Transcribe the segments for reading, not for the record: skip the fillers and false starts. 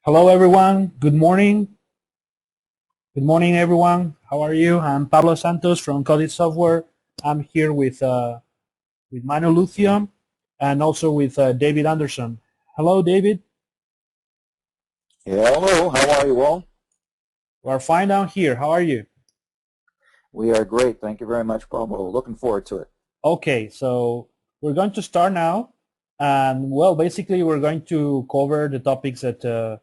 Hello, everyone. Good morning. Good morning, everyone. How are you? I'm Pablo Santos from Codit Software. I'm here with Manu Lucio and also with David Anderson. Hello, David. Hello, how are you all? We're fine down here. How are you? We are great. Thank you very much, Pablo. Looking forward to it. Okay, so we're going to start now. And well, basically, we're going to cover the topics that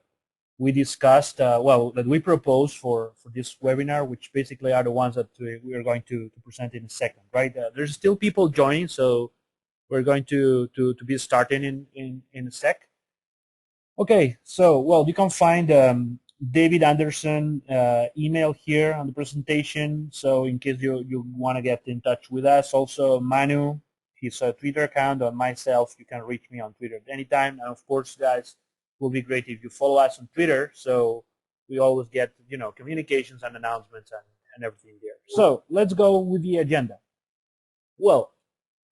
we discussed, that we proposed for this webinar, which basically are the ones that we are going to present in a second, right? There's still people joining, so we're going to be starting in a sec. Okay, so, well, you can find David Anderson email here on the presentation, so in case you want to get in touch with us. Also, Manu, his Twitter account, and myself, you can reach me on Twitter at any time. And of course, guys, it will be great if you follow us on Twitter, so we always get, communications and announcements and everything there. So let's go with the agenda. Well,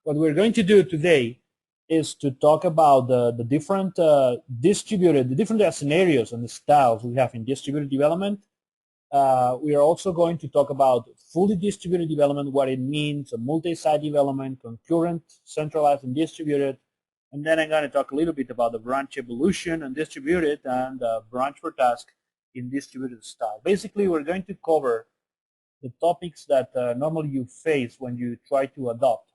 what we're going to do today is to talk about the different the different scenarios and the styles we have in distributed development. We are also going to talk about fully distributed development, what it means, a multi-site development, concurrent, centralized, and distributed. And then I'm going to talk a little bit about the branch evolution and distributed and branch per task in distributed style. Basically, we're going to cover the topics that normally you face when you try to adopt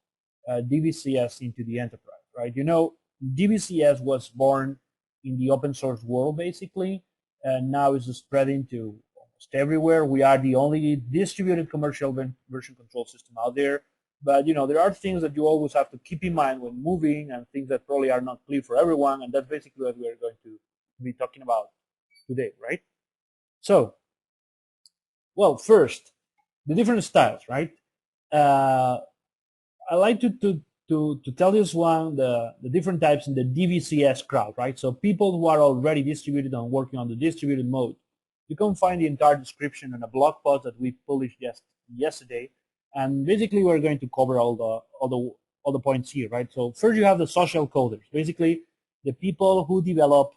Dbcs into the enterprise, right? Dbcs was born in the open source world, basically, and now is spreading to almost everywhere. We are the only distributed commercial version control system out there. But, there are things that you always have to keep in mind when moving and things that probably are not clear for everyone, and that's basically what we're going to be talking about today, right? So, well, first, the different styles, right? I like to tell this one the different types in the DBCS crowd, right? So people who are already distributed and working on the distributed mode. You can find the entire description in a blog post that we published yesterday, and basically we're going to cover all the points here, right? So first you have the social coders, basically the people who develop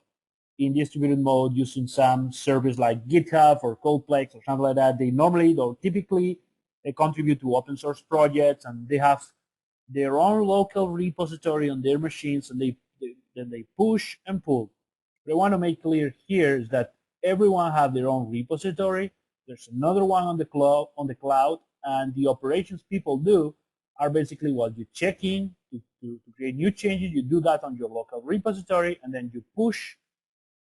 in distributed mode using some service like GitHub or Codeplex or something like that. They normally or typically they contribute to open source projects, and they have their own local repository on their machines, and then they push and pull. What I want to make clear here is that everyone has their own repository. There's another one on the cloud, and the operations people do are basically what you check in to create new changes. You do that on your local repository, and then you push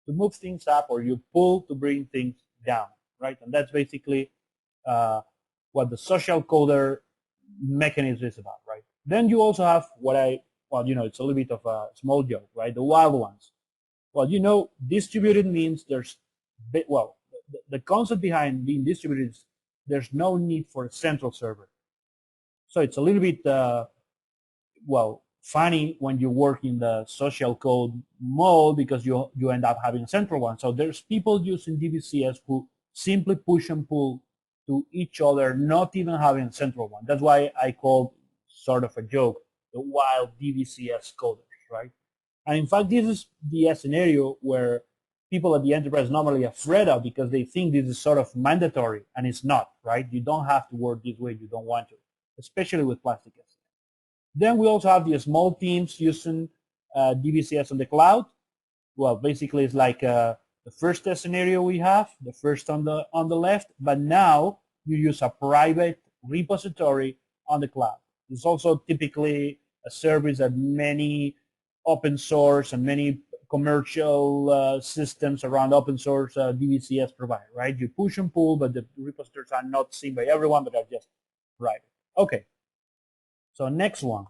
to move things up, or you pull to bring things down, right? And that's basically what the social coder mechanism is about, right? Then you also have it's a little bit of a small joke, right? The wild ones. Well, distributed means the concept behind being distributed is there's no need for a central server. So it's a little bit, funny when you work in the social code mode because you end up having a central one. So there's people using DBCS who simply push and pull to each other, not even having a central one. That's why I called sort of a joke the wild DBCS coders, right? And in fact, this is the scenario where people at the enterprise normally afraid of because they think this is sort of mandatory, and it's not, right? You don't have to work this way if you don't want to, especially with plasticscm. Then we also have the small teams using DBCS on the cloud. Well, basically it's like the first scenario we have, the first on the left, but now you use a private repository on the cloud. It's also typically a service that many open source and many commercial systems around open source DBCS provide, right? You push and pull, but the repositories are not seen by everyone, but are just private. Okay. So next one.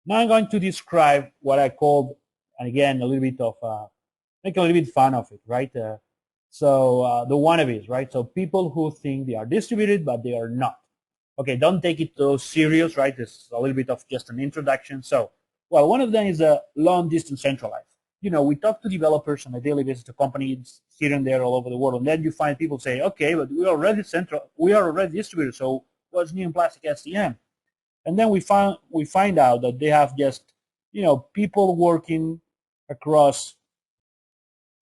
Now I'm going to describe what I called, and again, a little bit of, make a little bit fun of it, right? The wannabes, right? So people who think they are distributed, but they are not. Okay, don't take it so serious, right? This is a little bit of just an introduction. So, well, one of them is a long distance centralized. We talk to developers on a daily basis, to companies here and there all over the world, and then you find people say, okay, but we are already distributed, so what's new in plasticscm? And then we find out that they have just people working across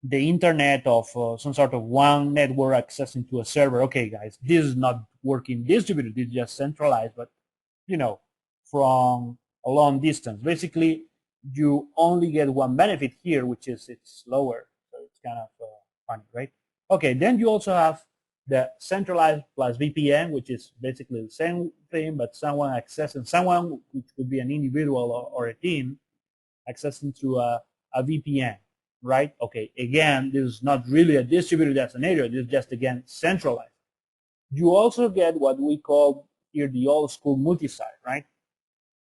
the internet of some sort of one network accessing to a server. Okay, guys, this is not working distributed. This is just centralized, but you know, from a long distance. Basically, you only get one benefit here, which is it's slower. So it's kind of funny, right? Okay, then you also have the Centralized Plus VPN, which is basically the same thing, but someone accessing, someone which could be an individual or a team accessing through a VPN, right? Okay, again, this is not really a distributed scenario. This is just, again, centralized. You also get what we call here the old school multi-site, right?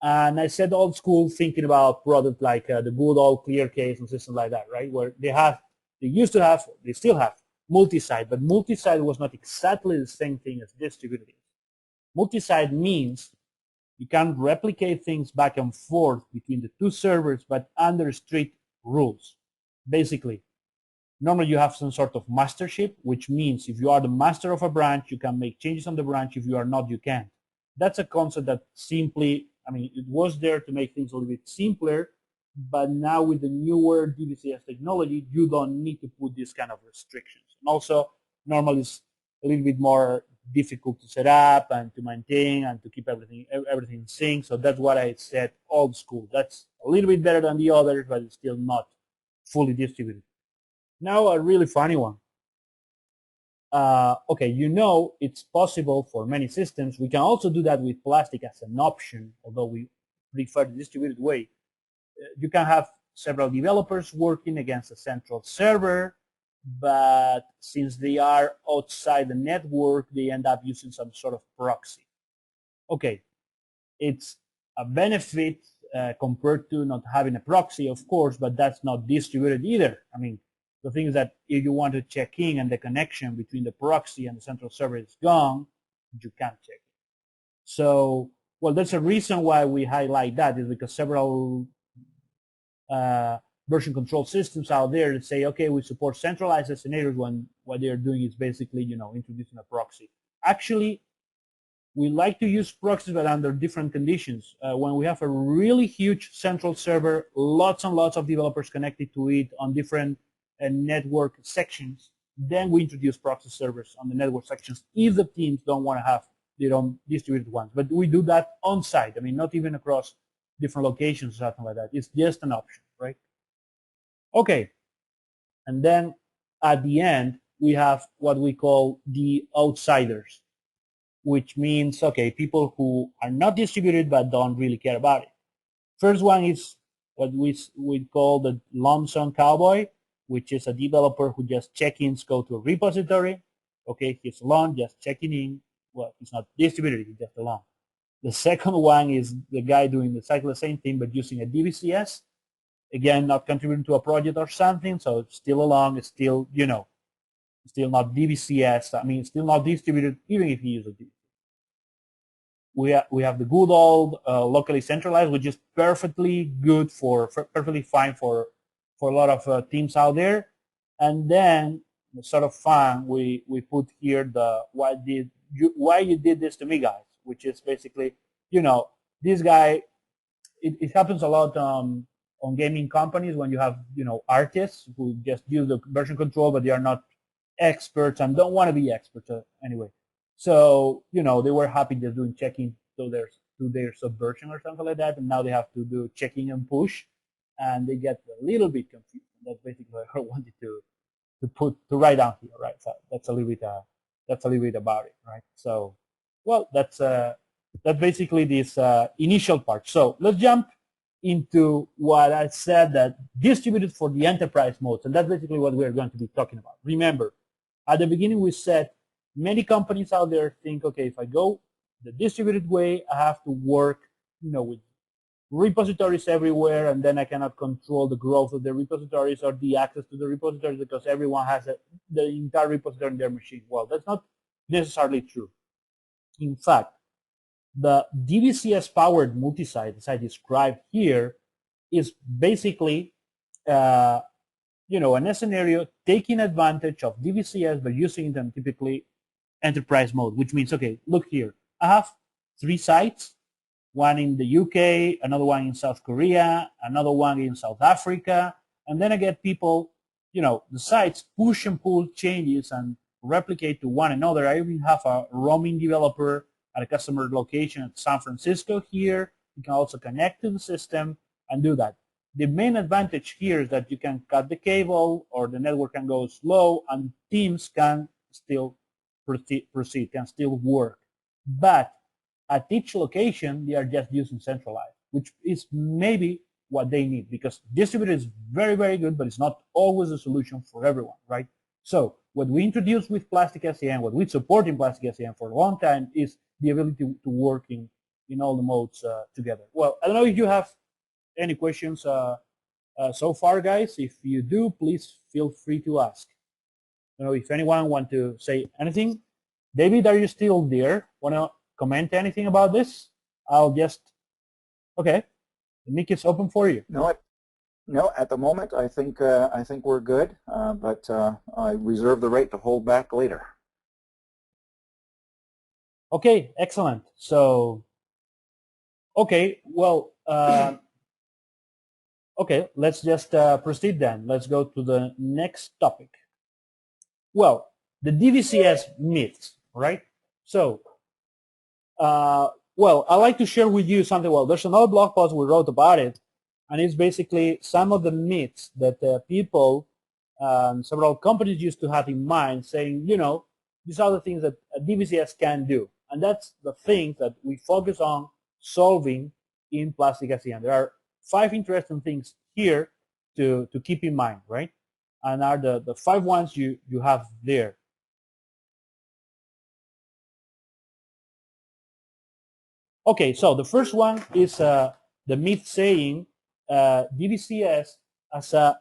And I said old school thinking about products like the good old clear case and systems like that, right? Where they used to have, they still have multi-site, but multi-site was not exactly the same thing as distributed. Multi-site means you can replicate things back and forth between the two servers, but under strict rules. Basically, normally you have some sort of mastership, which means if you are the master of a branch, you can make changes on the branch. If you are not, you can't. That's a concept that simply, I mean, it was there to make things a little bit simpler, but now with the newer DBCS technology, you don't need to put these kind of restrictions. And also, normally it's a little bit more difficult to set up and to maintain and to keep everything in sync. So that's what I said, old school. That's a little bit better than the others, but it's still not fully distributed. Now a really funny one. Okay, you know it's possible for many systems. We can also do that with plastic as an option, although we prefer the distributed way. You can have several developers working against a central server, but since they are outside the network, they end up using some sort of proxy. Okay, it's a benefit compared to not having a proxy, of course, but that's not distributed either. I mean, the thing is that if you want to check in and the connection between the proxy and the central server is gone, you can't check it. So, well, that's a reason why we highlight that, is because several version control systems out there that say, okay, we support centralized scenarios, when what they're doing is basically, introducing a proxy. Actually, we like to use proxies, but under different conditions. When we have a really huge central server, lots and lots of developers connected to it on different network sections, then we introduce proxy servers on the network sections if the teams don't want to have their own distributed ones. But we do that on site. I mean, not even across different locations or something like that. It's just an option, right? Okay. And then at the end, we have what we call the outsiders, which means, okay, people who are not distributed but don't really care about it. First one is what we call the Lonesome Cowboy, which is a developer who just check-ins go to a repository. Okay, he's alone, just checking in. Well, he's not distributed, he's just alone. The second one is the guy doing exactly the same thing but using a Dbcs. Again, not contributing to a project or something, so it's still alone, it's still, still not Dbcs. I mean, still not distributed, even if he uses Dbcs. We have the good old locally centralized, which is perfectly good perfectly fine for a lot of teams out there. And then sort of fun, we put here the why you did this to me, guys, which is basically, this guy, it happens a lot on gaming companies when you have, artists who just use the version control, but they are not experts and don't want to be experts anyway. So, they were happy just doing checking to their subversion or something like that, and now they have to do checking and push, and they get a little bit confused. That's basically what I wanted to write down here, right? So that's a little bit about it, right? So, well, that's basically this initial part. So let's jump into what I said, that distributed for the enterprise modes, and that's basically what we're going to be talking about. Remember, at the beginning we said many companies out there think, okay, if I go the distributed way, I have to work, with repositories everywhere, and then I cannot control the growth of the repositories or the access to the repositories because everyone has the entire repository in their machine. Well, that's not necessarily true. In fact, the DBCS powered multi-site, as I described here, is basically in a scenario taking advantage of DBCS but using them typically enterprise mode, which means, okay, look here, I have 3 sites, one in the UK, another one in South Korea, another one in South Africa, and then I get people the sites push and pull changes and replicate to one another. I even have a roaming developer at a customer location at San Francisco here. You can also connect to the system and do that. The main advantage here is that you can cut the cable or the network can go slow and teams can still proceed, can still work. But at each location, they are just using centralized, which is maybe what they need, because distributed is very, very good, but it's not always a solution for everyone, right? So what we introduced with plasticscm, what we support in plasticscm for a long time, is the ability to work in all the modes together. Well, I don't know if you have any questions so far, guys. If you do, please feel free to ask. I don't know if anyone want to say anything. David, are you still there? Want to comment anything about this? I'll just, okay. The mic is open for you. No, at the moment I think we're good, but I reserve the right to hold back later. Okay, excellent. So, okay, well, okay, let's just proceed then. Let's go to the next topic. Well, the Dbcs myths, right? So, well, I'd like to share with you something. Well, there's another blog post we wrote about it, and it's basically some of the myths that people, several companies used to have in mind, saying, these are the things that a Dbcs can do. And that's the things that we focus on solving in plasticscm. There are 5 interesting things here to keep in mind, right? And are the 5 ones you have there. Okay, so the first one is the myth saying Dbcs as a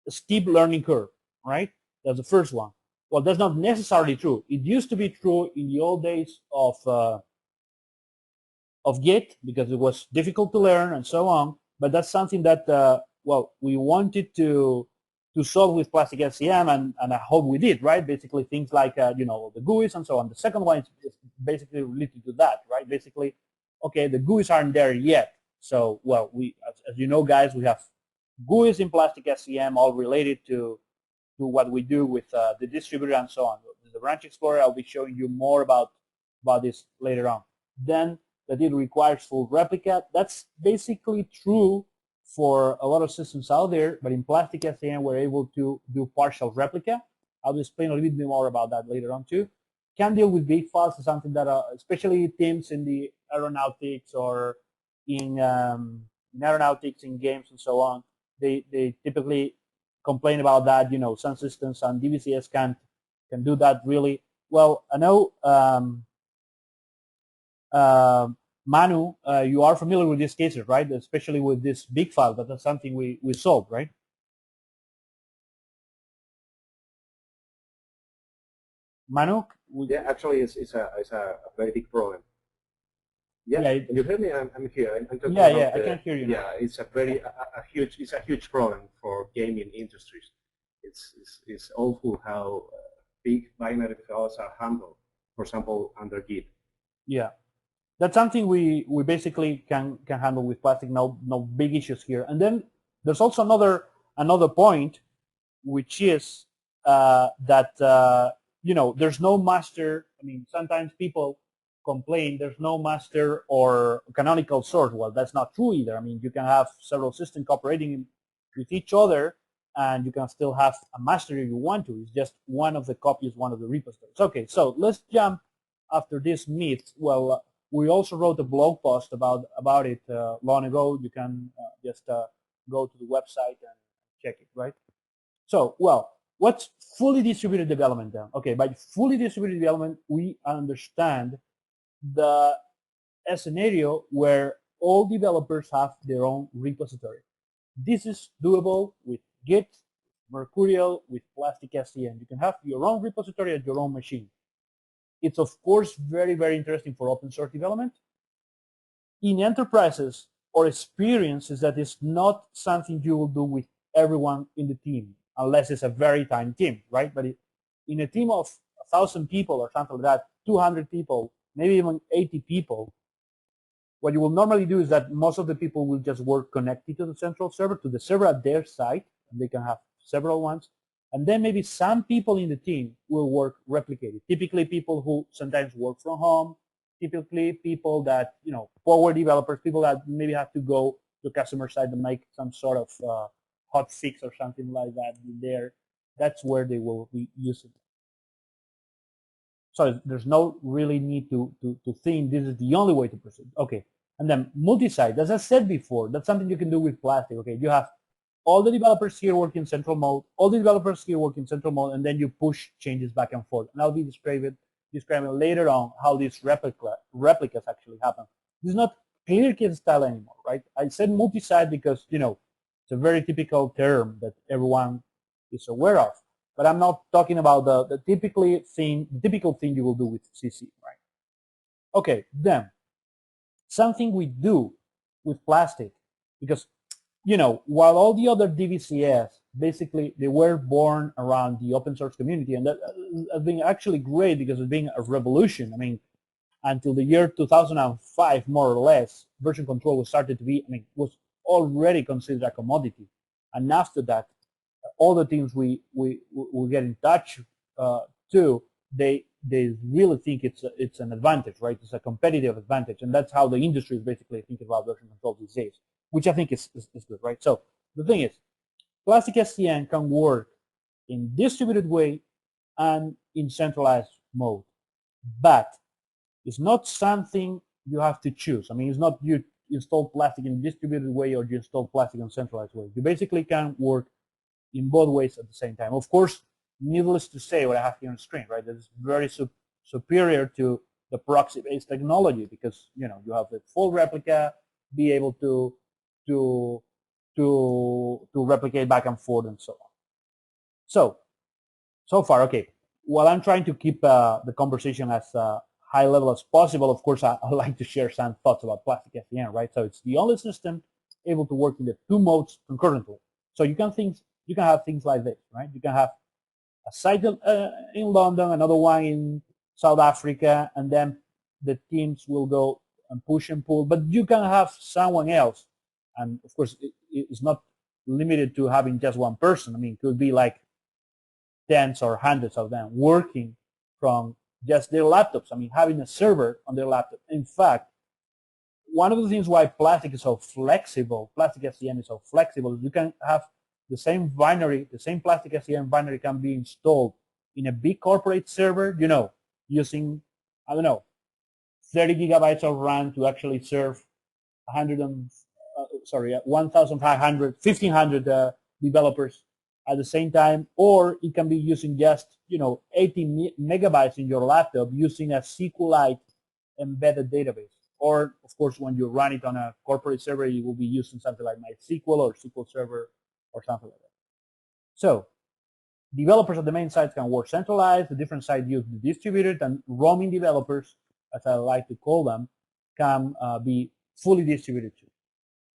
steep learning curve, right? That's the first one. Well, that's not necessarily true. It used to be true in the old days of Git because it was difficult to learn and so on. But that's something that well, we wanted to solve with plasticscm, and I hope we did, right? Basically, things like the GUIs and so on. The second one is basically related to that, right? Basically, okay, the GUIs aren't there yet. So, well, we, as you know, guys, we have GUIs in plasticscm, all related to what we do with the distributor and so on. The branch explorer, I'll be showing you more about this later on. Then that it requires full replica. That's basically true for a lot of systems out there, but in plasticscm, we're able to do partial replica. I'll explain a little bit more about that later on too. Can deal with big files is something that especially teams in the aeronautics or in aeronautics, in games and so on, they typically complain about that. Some systems and Dbcs can do that really well. I know Manu, you are familiar with these cases, right? Especially with this big file, but that's something we solved, right? Manu? Yeah, actually, it's a very big problem. Yeah, Yeah, can you hear me? I'm here. I'm talking yeah, about I can hear you now. Yeah, it's a huge problem for gaming industries. It's awful how big binary files are handled. For example, under Git. Yeah, that's something we basically can handle with plastic. No big issues here. And then there's also another point, which is that there's no master. I mean, sometimes people complain there's no master or canonical source. Well, that's not true either. I mean, you can have several systems cooperating with each other, and you can still have a master if you want to. It's just one of the copies, one of the repositories. Okay, so let's jump after this myth. Well, we also wrote a blog post about it long ago. You can just go to the website and check it, right? So, well, what's fully distributed development then? Okay, by fully distributed development, we understand the scenario where all developers have their own repository. This is doable with Git, Mercurial, with plasticscm. You can have your own repository at your own machine. It's of course very, very interesting for open source development. In enterprises or experiences, that is not something you will do with everyone in the team, unless it's a very tiny team, right? But in a team of 1,000 people or something like that, 200 people, maybe even 80 people, what you will normally do is that most of the people will just work connected to the central server, to the server at their site, and they can have several ones. And then maybe some people in the team will work replicated. Typically people who sometimes work from home, typically people that, power developers, people that maybe have to go to customer side and make some sort of hot fix or something like that there. That's where they will be using it. So there's no really need to think this is the only way to proceed. Okay. And then multi-site, as I said before, that's something you can do with Plastic. Okay, you have all the developers here work in central mode, all the developers here work in central mode, and then you push changes back and forth. And I'll be describing later on how these replicas actually happen. This is not ClearKit style anymore, right? I said multi-site because, it's a very typical term that everyone is aware of. But I'm not talking about the typical thing you will do with CC, right? Okay, then something we do with Plastic, because while all the other Dbcs, basically, they were born around the open source community, and that has been actually great because it's been a revolution. I mean, until the year 2005, more or less, version control was already considered a commodity. And after that, all the teams we get in touch to, they really think it's an advantage, right? It's a competitive advantage, and that's how the industry is basically thinking about version control these days, which I think is good, right? So the thing is, plasticscm can work in distributed way and in centralized mode, but it's not something you have to choose. I mean, it's not you install Plastic in distributed way or you install Plastic in centralized way. You basically can work in both ways at the same time. Of course, needless to say, what I have here on the screen, right? That is very superior to the proxy-based technology because you have the full replica, be able to replicate back and forth and so on. So far, okay. While I'm trying to keep the conversation as high level as possible, of course, I like to share some thoughts about plasticscm, right? So it's the only system able to work in the two modes concurrently. So you can have things like this, right? You can have a site in London, another one in South Africa, and then the teams will go and push and pull. But you can have someone else, and of course, it's not limited to having just one person. I mean, it could be like tens or hundreds of them working from just their laptops. I mean, having a server on their laptop. In fact, one of the things why Plastic is so flexible, plasticscm is so flexible, you can have the same binary, the same plasticscm binary can be installed in a big corporate server, using, 30 gigabytes of RAM to actually serve 1,500, 1,500 developers at the same time, or it can be using just 80 megabytes in your laptop using a SQLite embedded database. Or of course, when you run it on a corporate server, you will be using something like MySQL or SQL Server or something like that. So developers at the main sites can work centralized, the different sites use the distributed, and roaming developers, as I like to call them, can be fully distributed too.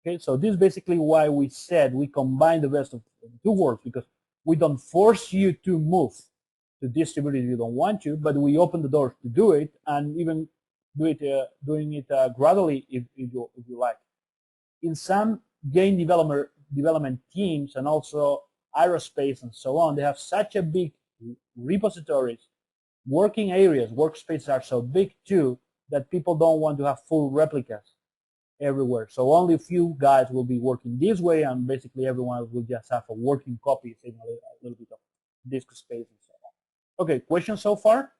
Okay, so this is basically why we said we combine the best of the two worlds, because we don't force you to move to distributed if you don't want to, but we open the doors to do it, and even doing it gradually if you like. In some game development teams and also aerospace and so on, they have such a big repositories, working areas, workspaces are so big too that people don't want to have full replicas everywhere. So only a few guys will be working this way, and basically everyone will just have a working copy, saving a little bit of disk space and so on. Okay, questions so far?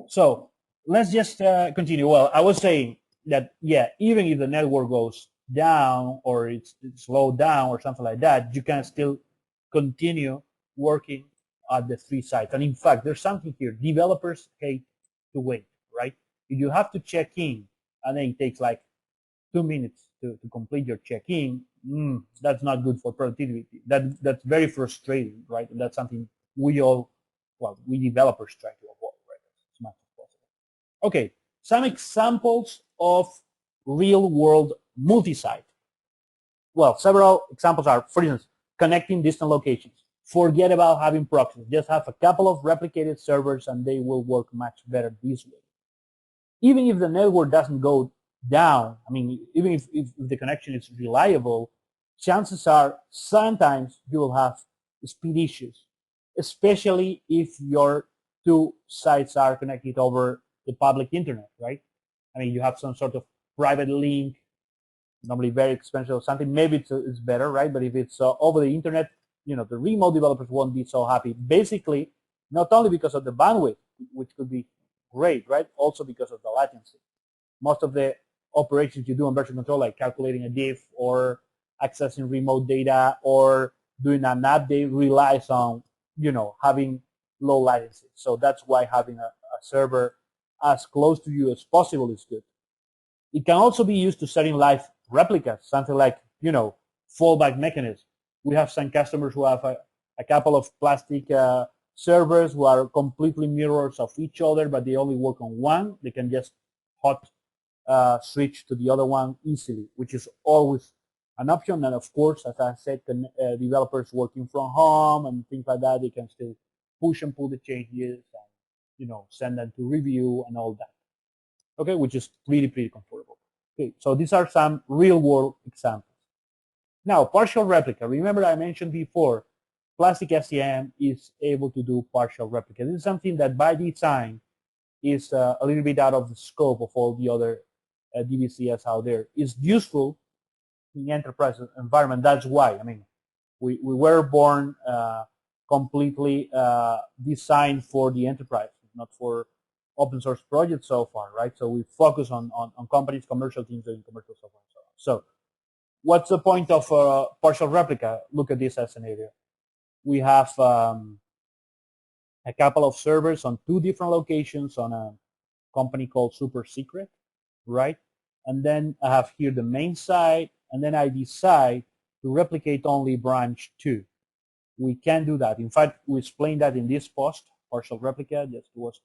So let's just continue. Well, I was saying that, yeah, even if the network goes down or it's slowed down or something like that, you can still continue working at the three sites. And in fact, there's something here. Developers hate to wait, right? If you have to check in and then it takes like 2 minutes to complete your check-in, that's not good for productivity. That's very frustrating, right? And that's something we developers try to avoid, right? As much as possible. Okay, some examples of real-world multi-site. Well, several examples are, for instance, connecting distant locations. forget about having proxies. Just have a couple of replicated servers and they will work much better this way. Even if the network doesn't go down, I mean, even if the connection is reliable, chances are sometimes you will have speed issues, especially if your two sites are connected over the public internet, right? I mean, you have some sort of private link, normally very expensive or something. Maybe it's better, right? But if it's over the internet, you know, the remote developers won't be so happy. Basically, not only because of the bandwidth, which could be great, right? Also because of the latency. Most of the operations you do on version control, like calculating a diff or accessing remote data or doing an update, relies on, you know, having low latency. So that's why having a server as close to you as possible is good. It can also be used to set in live replicas, something like, you know, fallback mechanism. We have some customers who have a couple of plastic servers who are completely mirrors of each other, but they only work on one. They can just hot switch to the other one easily, which is always an option. And of course, as I said, developers working from home and things like that, they can still push and pull the changes and, you know, send them to review and all that. Okay, which is pretty comfortable. Okay, so these are some real world examples. Now, partial replica. Remember I mentioned before, plasticscm is able to do partial replica. This is something that by design is a little bit out of the scope of all the other Dbcs out there. It's useful in enterprise environment. That's why, I mean, we were born completely designed for the enterprise, not for open source projects so far, right? So we focus on companies, commercial teams doing commercial software and so on. So what's the point of partial replica? Look at this as scenario. We have a couple of servers on two different locations on a company called Super Secret, right? And then I have here the main site, and then I decide to replicate only branch 2. We can do that. In fact, we explained that in this post, partial replica, just was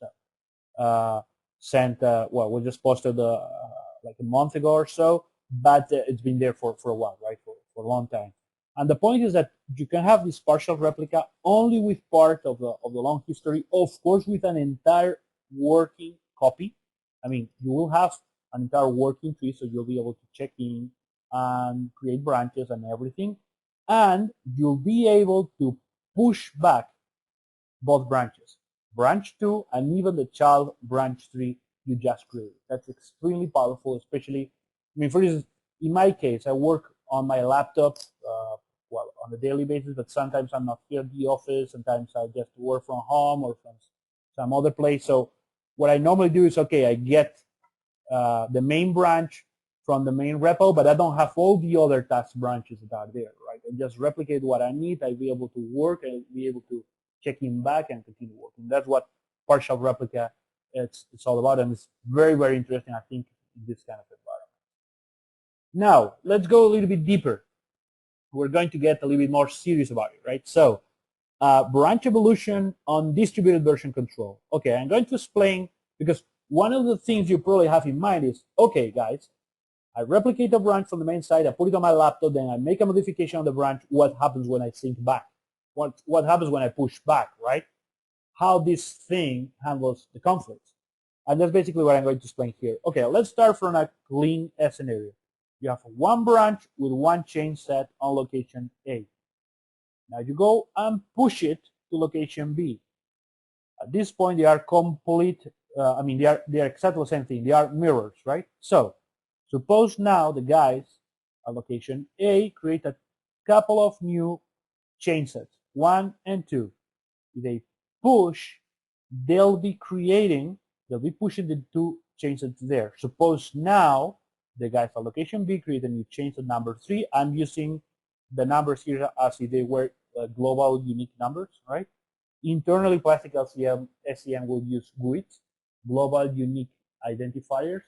sent, well, we just posted like a month ago or so, but it's been there for a while, right, for a long time. And the point is that you can have this partial replica only with part of the long history, of course, with an entire working copy. I mean, you will have an entire working tree, so you'll be able to check in and create branches and everything. And you'll be able to push back both branches, branch 2 and even the child branch 3 you just created. That's extremely powerful, especially, I mean, for instance, in my case, I work on my laptop, well, on a daily basis, but sometimes I'm not here at the office. Sometimes I just work from home or from some other place. So what I normally do is, okay, I get the main branch from the main repo, but I don't have all the other task branches that are there, right? I just replicate what I need. I'll be able to work. I'll be able to check in back and continue working. That's what partial replica it's all about, and it's very interesting, I think, in this kind of environment. Now, let's go a little bit deeper. We're going to get a little bit more serious about it, right? So, branch evolution on distributed version control. Okay, I'm going to explain, because one of the things you probably have in mind is, okay, guys, I replicate a branch from the main site, I put it on my laptop, then I make a modification on the branch. What happens when I sync back? What happens when I push back, right? How this thing handles the conflicts. And that's basically what I'm going to explain here. Okay, let's start from a clean scenario. You have one branch with one chain set on location A. Now you go and push it to location B. At this point, they are complete, I mean, they are exactly the same thing. They are mirrors, right? So suppose now the guys at location A create a couple of new chain sets, 1 and 2. If they push, they'll be pushing the two chain sets there. Suppose now the guys at location B create a new chain set number 3. I'm using the numbers here as if they were global unique numbers, right? Internally, plasticscm will use GUIDs, global unique identifiers.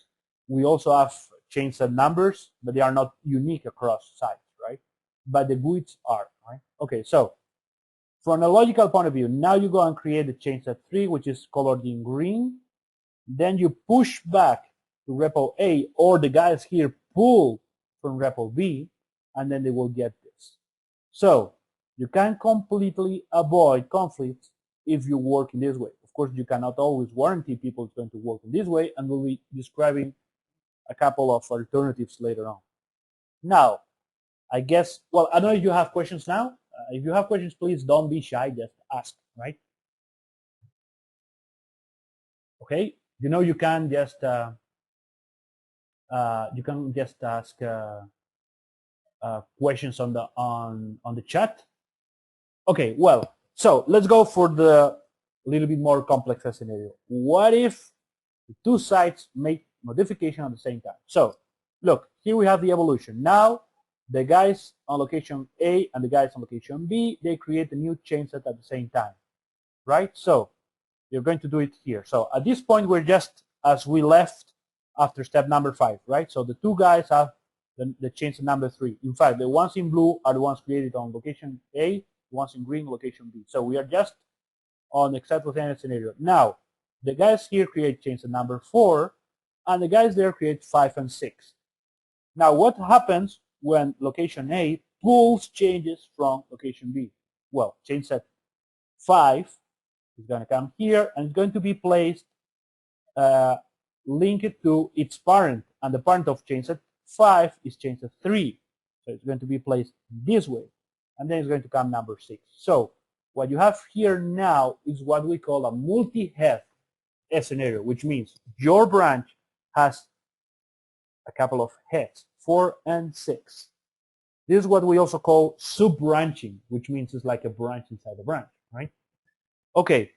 We also have chain set numbers, but they are not unique across sites, right? But the GUIDs are, right? Okay, so from a logical point of view, now you go and create the chain set 3, which is colored in green. Then you push back to repo A, or the guys here pull from repo B, and then they will get this. So You can completely avoid conflicts if you work in this way. Of course, you cannot always guarantee people it's going to work in this way, and we'll be describing a couple of alternatives later on. Now, I guess, well, I don't know if you have questions now. If you have questions, please don't be shy, just ask, right? Okay, you know you can just ask questions on the chat. Okay, well, so let's go for the little bit more complex scenario. What if the two sites make modification at the same time? So look, here we have the evolution. Now the guys on location A and the guys on location B, they create a new chain set at the same time, right? So you're going to do it here. So at this point, we're just as we left after step number 5, right? So the two guys have the chain set number 3. In fact, the ones in blue are the ones created on location A, the ones in green, location B. So we are just on exactly the same scenario. Now, the guys here create chain set number 4, and the guys there create 5 and 6. Now, what happens when location A pulls changes from location B? Well, chain set 5 is going to come here and it's going to be placed linked to its parent, and the parent of chain set 5 is chain set 3. So it's going to be placed this way, and then it's going to come number 6. So what you have here now is what we call a multi-head scenario, which means your branch has a couple of heads, 4 and 6. This is what we also call sub-branching, which means it's like a branch inside a branch, right? Okay,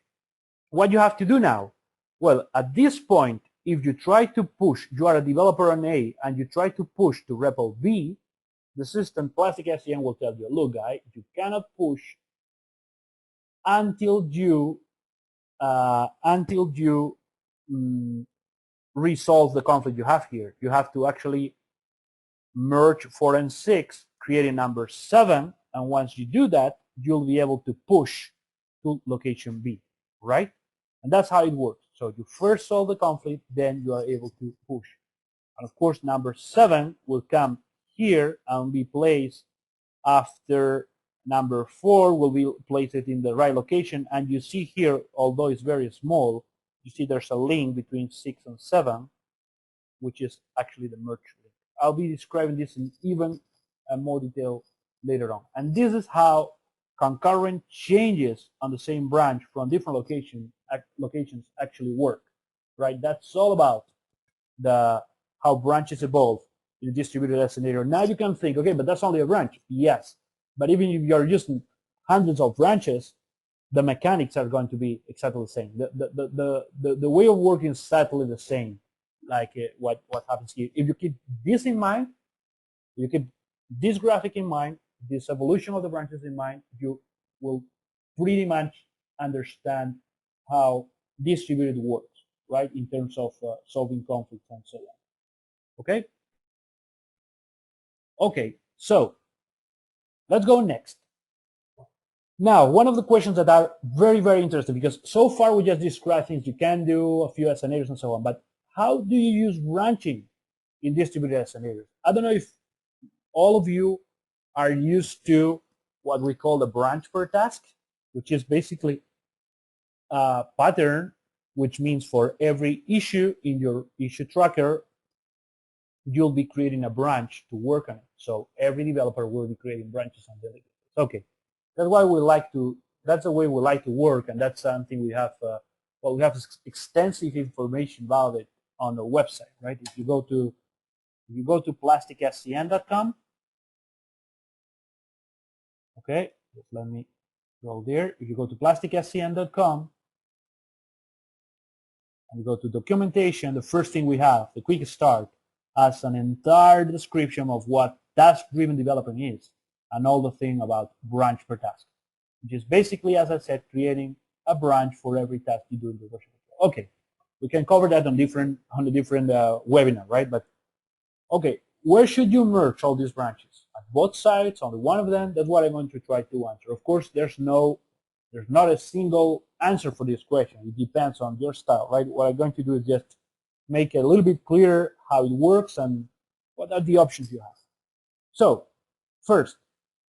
what you have to do now? Well, at this point, if you try to push, you are a developer on A, and you try to push to REPL B, the system, plasticscm, will tell you, look, guy, you cannot push until you resolve the conflict you have here. You have to actually merge 4 and 6, creating number 7, and once you do that, you'll be able to push to location B, right? And that's how it works. So you first solve the conflict, then you are able to push. And of course, number 7 will come here and be placed after number 4 will be placed in the right location. And you see here, although it's very small, you see there's a link between 6 and 7, which is actually the merge link. I'll be describing this in even more detail later on. And this is how concurrent changes on the same branch from different locations actually work, right? That's all about how branches evolve in a distributed scenario. Now you can think, okay, but that's only a branch. Yes, but even if you're using hundreds of branches, the mechanics are going to be exactly the same. The way of working is exactly the same, like what happens here. If you keep this in mind, you keep this graphic in mind, this evolution of the branches in mind, you will pretty much understand how distributed works, right, in terms of solving conflicts and so on. Okay? Okay, so let's go next. Now, one of the questions that are very, very interesting, because so far we just described things you can do, a few scenarios and so on, but how do you use branching in distributed scenarios? I don't know if all of you are used to what we call the branch per task, which is basically a pattern, which means for every issue in your issue tracker, you'll be creating a branch to work on it. So every developer will be creating branches on daily basis. Okay, that's why we like to. That's the way we like to work, and that's something we have. Well, we have extensive information about it on the website, right? If you go to plasticscm.com, okay, just let me go there. If you go to plasticscm.com and you go to documentation, the first thing we have, the quick start, has an entire description of what task-driven development is and all the thing about branch per task, which is basically, as I said, creating a branch for every task you do in the version. Okay, we can cover that on the different webinar, right? But okay, where should you merge all these branches? At both sides, only one of them? That's what I'm going to try to answer. Of course, there's not a single answer for this question. It depends on your style, right? What I'm going to do is just make it a little bit clearer how it works and what are the options you have. So, first,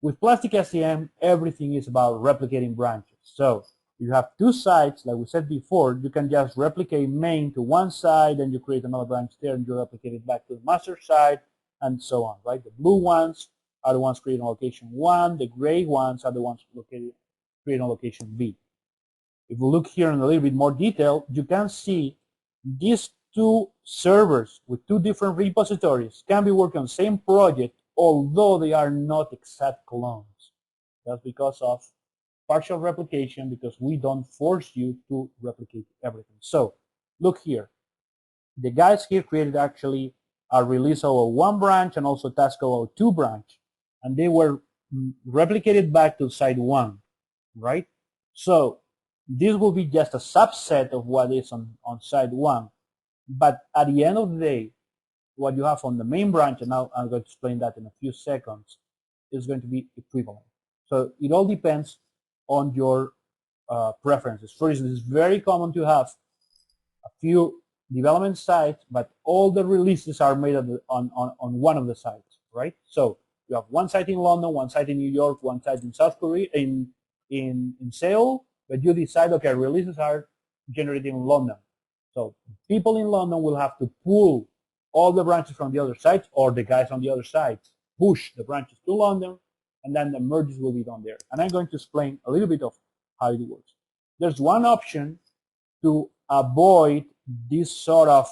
With plasticscm, everything is about replicating branches. So you have two sites, like we said before, you can just replicate main to one side, and you create another branch there, and you replicate it back to the master side, and so on, right? The blue ones are the ones creating on location 1, the gray ones are the ones creating on location B. If we look here in a little bit more detail, you can see these two servers with two different repositories can be working on the same project, although they are not exact clones. That's because of partial replication, because we don't force you to replicate everything. So look here. The guys here created actually a release 001 branch and also task 002 branch, and they were replicated back to site 1, right? So this will be just a subset of what is on site 1. But at the end of the day, what you have on the main branch, and now I'm going to explain that in a few seconds, is going to be equivalent. So it all depends on your preferences. For instance, it's very common to have a few development sites, but all the releases are made on one of the sites, right? So you have one site in London, one site in New York, one site in South Korea, in Seoul, but you decide, okay, releases are generated in London. So people in London will have to pull all the branches from the other sites, or the guys on the other sites push the branches to London, and then the merges will be done there. And I'm going to explain a little bit of how it works. There's one option to avoid this sort of,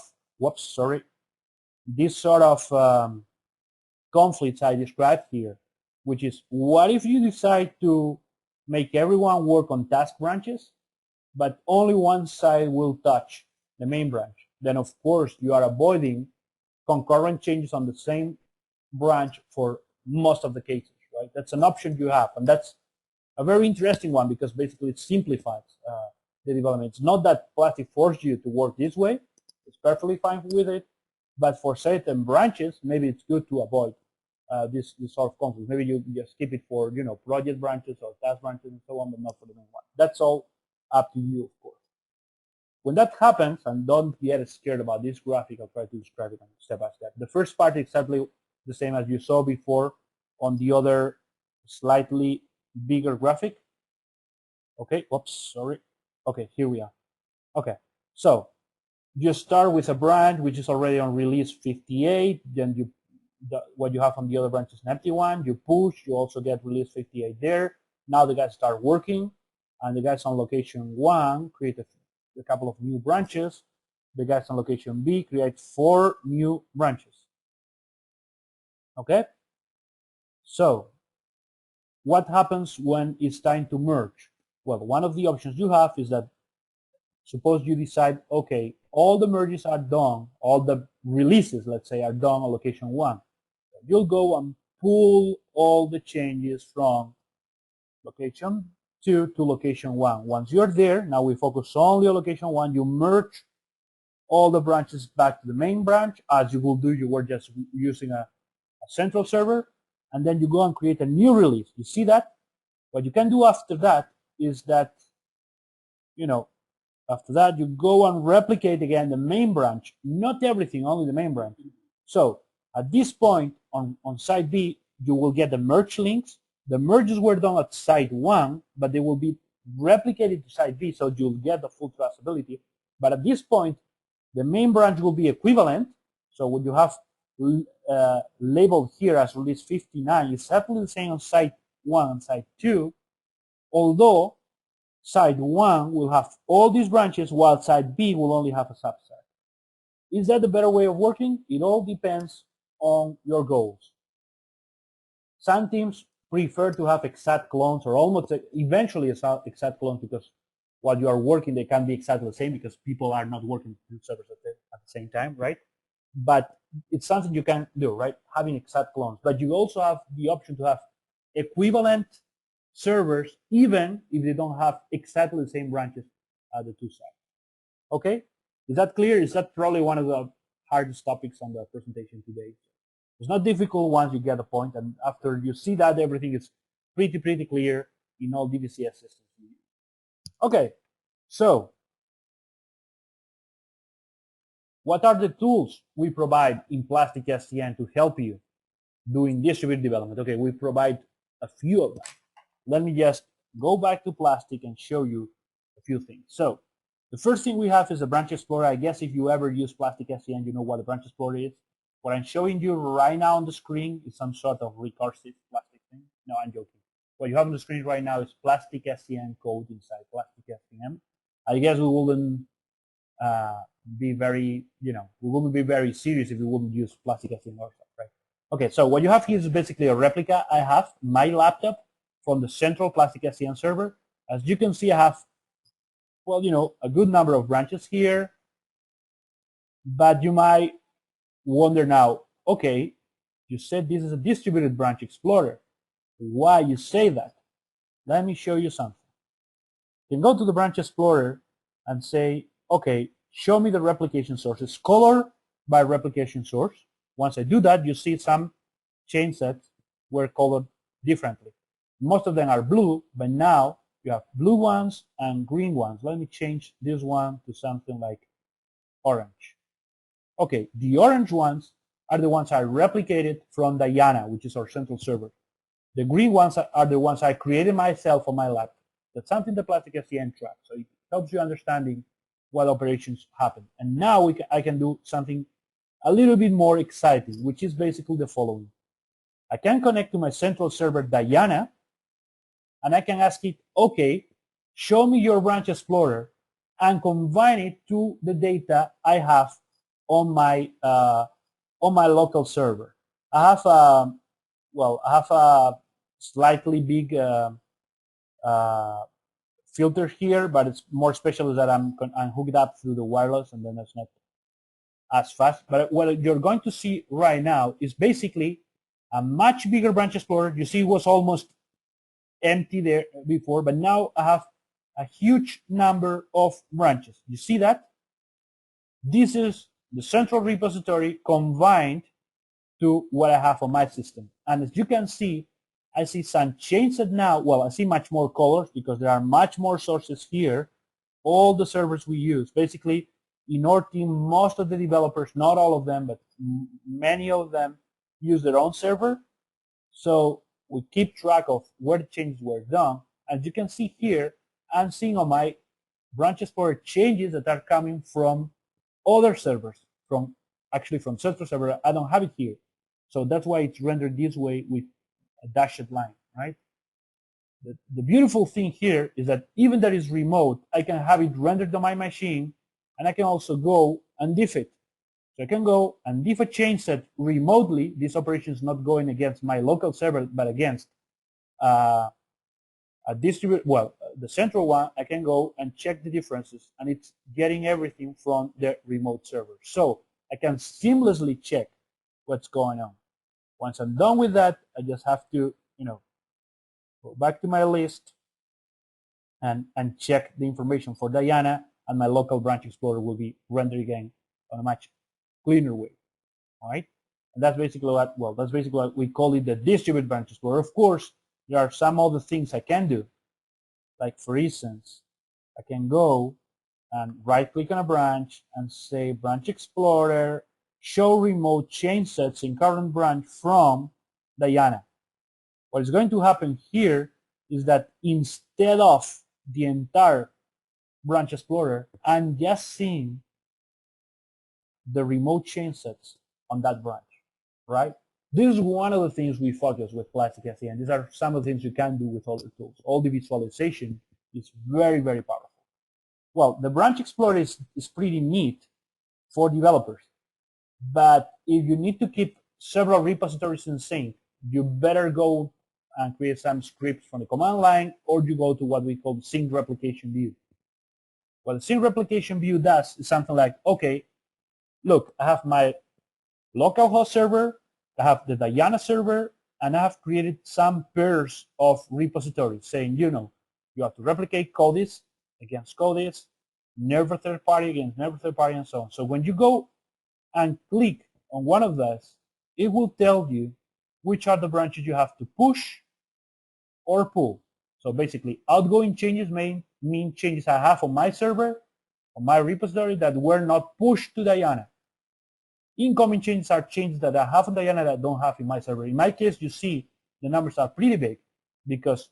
conflicts I described here, which is, what if you decide to make everyone work on task branches, but only one side will touch the main branch? Then of course you are avoiding concurrent changes on the same branch for most of the cases, right? That's an option you have, and that's a very interesting one, because basically it simplifies the development. It's not that Plastic forced you to work this way. It's perfectly fine with it, but for certain branches, maybe it's good to avoid this sort of conflict. Maybe you just keep it for, project branches or task branches and so on, but not for the main one. That's all up to you, of course. When that happens, and don't get scared about this graphic, I'll try to describe it step by step. The first part is exactly the same as you saw before on the other slightly bigger graphic. Okay, oops, sorry. Okay, here we are. Okay, so you start with a branch which is already on release 58, then what you have on the other branch is an empty one. You push, you also get release 58 there. Now the guys start working, and the guys on location 1 create a couple of new branches. The guys on location B create 4 new branches. Okay? So what happens when it's time to merge? Well, one of the options you have is that, suppose you decide, okay, all the merges are done, all the releases, let's say, are done on location 1. You'll go and pull all the changes from location 2 to location 1. Once you're there, now we focus only on location 1. You merge all the branches back to the main branch. As you will do, you were just using a central server, and then you go and create a new release. You see that? What you can do after that is that, after that, you go and replicate again the main branch, not everything, only the main branch. So at this point on site B, you will get the merge links. The merges were done at site 1, but they will be replicated to site B, so you'll get the full traceability. But at this point, the main branch will be equivalent. So what you have labeled here as release 59 is exactly the same on site 1 and site 2, although site 1 will have all these branches, while site B will only have a subset. Is that the better way of working? It all depends on your goals. Some teams prefer to have exact clones, or almost eventually exact clones, because while you are working, they can be exactly the same, because people are not working two servers at the same time, right? But it's something you can do, right? Having exact clones. But you also have the option to have equivalent servers, even if they don't have exactly the same branches at the two sides. Okay? Is that clear? Is that probably one of the hardest topics on the presentation today? It's not difficult once you get the point, and after you see that, everything is pretty clear in all Dbcs systems. Okay, so what are the tools we provide in plasticscm to help you doing distributed development? Okay, we provide a few of them. Let me just go back to Plastic and show you a few things. So the first thing we have is a branch explorer. I guess if you ever use plasticscm, you know what a branch explorer is. What I'm showing you right now on the screen is some sort of recursive plastic thing. No, I'm joking. What you have on the screen right now is plasticscm code inside plasticscm. I guess we wouldn't be very, we wouldn't be very serious if we wouldn't use plasticscm also, right? Okay, so what you have here is basically a replica. I have my laptop from the central plasticscm server. As you can see, I have, well, a good number of branches here. But you might wonder now, okay, you said this is a distributed branch explorer. Why you say that? Let me show you something. You can go to the branch explorer and say, okay, show me the replication sources, color by replication source. Once I do that, you see some chain sets were colored differently. Most of them are blue, but now you have blue ones and green ones. Let me change this one to something like orange. Okay, the orange ones are the ones I replicated from Diana, which is our central server. The green ones are the ones I created myself on my laptop. That's something the plasticscm tracks, so it helps you understanding what operations happen. And now I can do something a little bit more exciting, which is basically the following. I can connect to my central server Diana, and I can ask it, okay, show me your branch explorer, and combine it to the data I have on my local server. I have a slightly big filter here, but it's more special is that I'm hooked up through the wireless, and then it's not as fast. But what you're going to see right now is basically a much bigger branch explorer. You see, it was almost empty there before, but now I have a huge number of branches. You see that? This is the central repository combined to what I have on my system. And as you can see, I see some changes now. Well, I see much more colors because there are much more sources here. All the servers we use. Basically, in our team, most of the developers, not all of them, but many of them use their own server. So we keep track of where the changes were done. As you can see here, I'm seeing on my branch explorer changes that are coming from other servers, from central server. I don't have it here. So that's why it's rendered this way with a dashed line, right? The beautiful thing here is that even that is remote, I can have it rendered on my machine, and I can also go and diff it. So I can go and diff a change set remotely. This operation is not going against my local server, but against a the central one. I can go and check the differences, and it's getting everything from the remote server. So I can seamlessly check what's going on. Once I'm done with that, I just have to, go back to my list and check the information for Diana, and my local branch explorer will be rendered again on a much cleaner way. All right, and that's basically what we call it, the distributed branch explorer. Of course, there are some other things I can do. Like, for instance, I can go and right-click on a branch and say Branch Explorer, show remote change sets in current branch from Diana. What is going to happen here is that instead of the entire Branch Explorer, I'm just seeing the remote change sets on that branch, right? This is one of the things we focus with plasticscm, and these are some of the things you can do with other tools. All the visualization is very, very powerful. Well, the Branch Explorer is pretty neat for developers, but if you need to keep several repositories in sync, you better go and create some scripts from the command line, or you go to what we call sync replication view. What the sync replication view does is something like, okay, look, I have my localhost server, I have the Diana server, and I have created some pairs of repositories saying, you have to replicate Codis against Codis, never third party against never third party, and so on. So when you go and click on one of those, it will tell you which are the branches you have to push or pull. So basically, outgoing changes mean changes I have on my server, on my repository that were not pushed to Diana. Incoming changes are changes that I have on Diana that I don't have in my server. In my case, you see the numbers are pretty big. because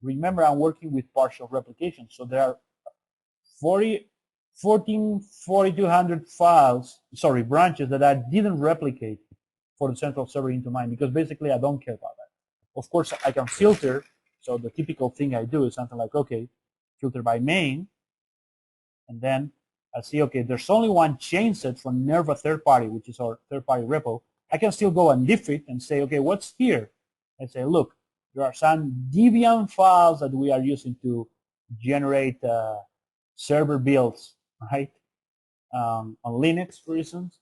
remember I'm working with partial replication. So there are 4,200 files, sorry, branches that I didn't replicate for the central server into mine because basically I don't care about that. Of course, I can filter. So the typical thing I do is something like, okay, filter by main, and then I see, okay, there's only one chain set from Nerva third party, which is our third party repo. I can still go and diff it and say, okay, what's here? I say, look, there are some Debian files that we are using to generate server builds, right? On Linux, for instance.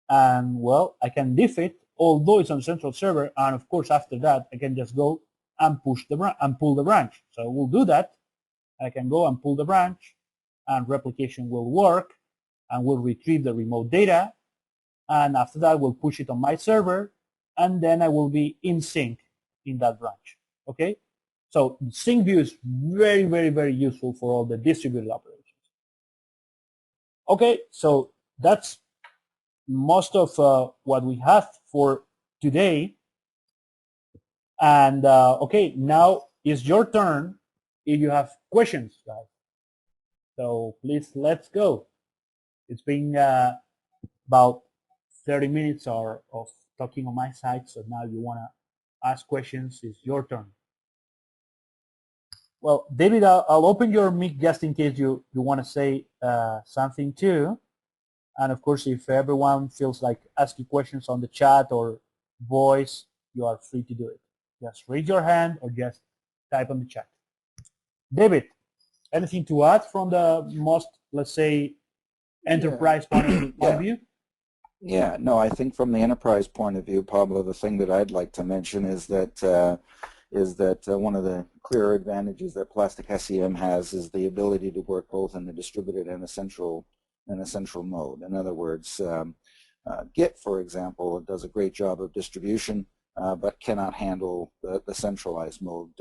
And well, I can diff it, although it's on central server. And of course, after that, I can just go and push the and pull the branch. So we'll do that. I can go and pull the branch, and replication will work, and we'll retrieve the remote data. And after that, we'll push it on my server, and then I will be in sync in that branch. Okay? So sync view is very, very, very useful for all the distributed operations. Okay, so that's most of what we have for today. And okay, now it's your turn if you have questions, guys. So please, let's go. It's been about 30 minutes of talking on my side. So now if you want to ask questions, it's your turn. Well, David, I'll open your mic just in case you want to say something too. And of course, if everyone feels like asking questions on the chat or voice, you are free to do it. Just raise your hand or just type on the chat. David, anything to add from the most, let's say, enterprise point of view? Yeah, no, I think from the enterprise point of view, Pablo, the thing that I'd like to mention is that one of the clear advantages that plasticscm has is the ability to work both in the distributed and a central mode. In other words, Git, for example, does a great job of distribution, but cannot handle the centralized mode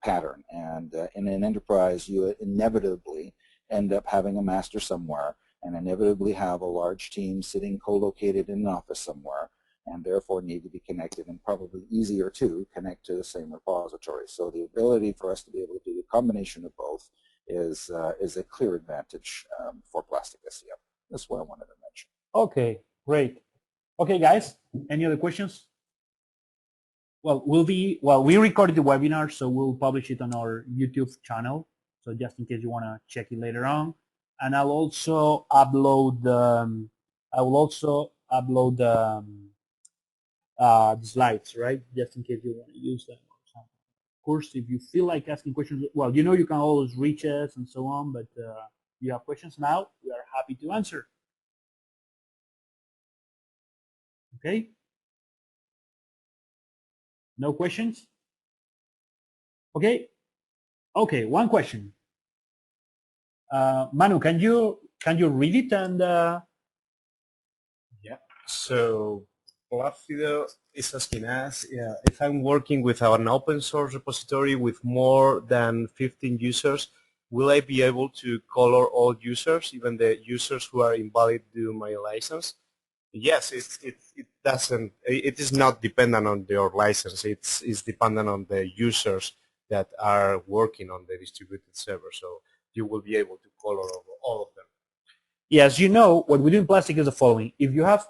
pattern. And in an enterprise, you inevitably end up having a master somewhere, and inevitably have a large team sitting co-located in an office somewhere, and therefore need to be connected, and probably easier to connect to the same repository. So the ability for us to be able to do a combination of both is a clear advantage for plasticscm. That's what I wanted to mention. Okay, great. Okay, guys, any other questions? Well, we recorded the webinar, so we'll publish it on our YouTube channel. So just in case you want to check it later on, and I'll also upload the slides, right? Just in case you want to use them. Of course, if you feel like asking questions, well, you know you can always reach us and so on. But if you have questions now, we are happy to answer. Okay. No questions? Okay. Okay, one question. Manu, can you read it and? Yeah. So Plácido is asking us if I'm working with an open source repository with more than 15 users, will I be able to color all users, even the users who are invalid to my license? Yes, it doesn't. It is not dependent on your license. It's dependent on the users that are working on the distributed server. So you will be able to color over all of them. Yes, you know what we do in Plastic is the following. If you have,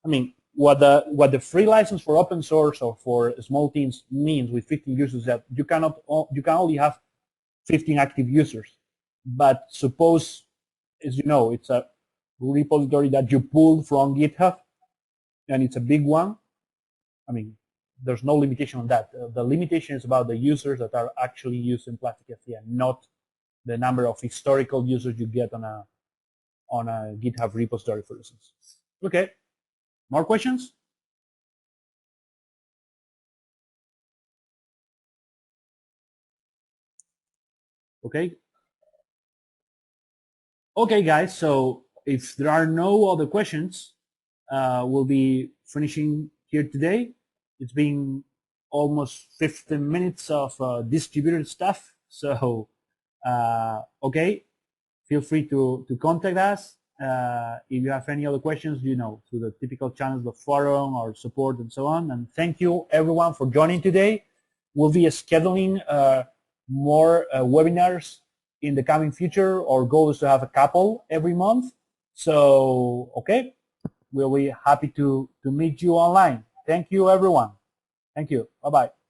I mean, what the free license for open source or for small teams means with 15 users, that you can only have 15 active users. But suppose, as you know, it's a repository that you pulled from GitHub, and it's a big one. I mean, there's no limitation on that. The limitation is about the users that are actually using plasticscm, not the number of historical users you get on a GitHub repository, for instance. Okay, more questions? Okay. Okay, guys, so if there are no other questions, we'll be finishing here today. It's been almost 15 minutes of distributed stuff. So, okay, feel free to contact us. If you have any other questions, you know, through the typical channels, the forum or support and so on. And thank you everyone for joining today. we'll be scheduling more webinars in the coming future. Our goal is to have a couple every month. So, okay, we'll be happy to meet you online. Thank you, everyone. Thank you. Bye-bye.